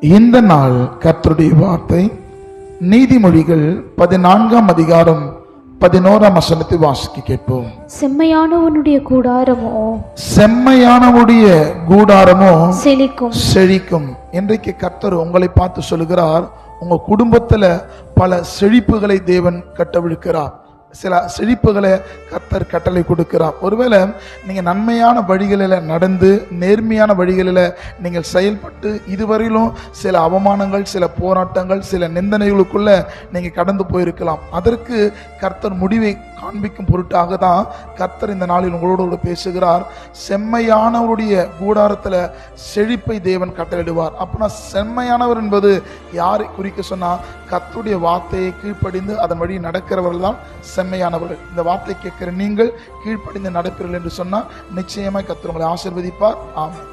இந்த நாள் கர்த்தருடைய வார்த்தை நீதிமொழிகள் 14ஆம் அதிகாரம் 11ஆம் வசனத்தை வாசிக்க கேட்போம். செம்மையானவனுடைய கூடாரமோ செழிக்கும். இன்றைக்கு கர்த்தர் உங்களை பார்த்து சொல்லுகிறார், உங்க குடும்பத்துல பல செழிப்புகளை தேவன் கட்டவிழ்க்கிறார். சில செழிப்புகளை கர்த்தர் கட்டளை கொடுக்கிறார். ஒருவேளை நீங்க நன்மையான வழிகளில் நடந்து நேர்மையான வழிகளில் நீங்கள் செயல்பட்டு இதுவரையிலும் சில அவமானங்கள், சில போராட்டங்கள், சில நிந்தனைகளுக்குள்ள நீங்க கடந்து போயிருக்கலாம். அதற்கு கர்த்தர் முடிவை காண்பிக்கும் பொருட்டாக தான் கர்த்தர் இந்த நாளில் உங்களோடு பேசுகிறார். செம்மையானவருடைய கூடாரத்துல செழிப்பை தேவன் கட்டளையிடுவார். அப்படின்னா செம்மையானவர் என்பது யாரை குறிக்க சொன்னா, கர்த்தருடைய வார்த்தையை கீழ்ப்படிந்து அதன் வழி நடக்கிறவர்கள் தான் செம்மையானவர்கள். இந்த வார்த்தை கேட்கிற நீங்கள் கீழ்ப்படிந்து நடப்பீர்கள் என்று சொன்னா நிச்சயமாய் கர்த்தர் உங்களை ஆசீர்வதிப்பார். ஆமென்.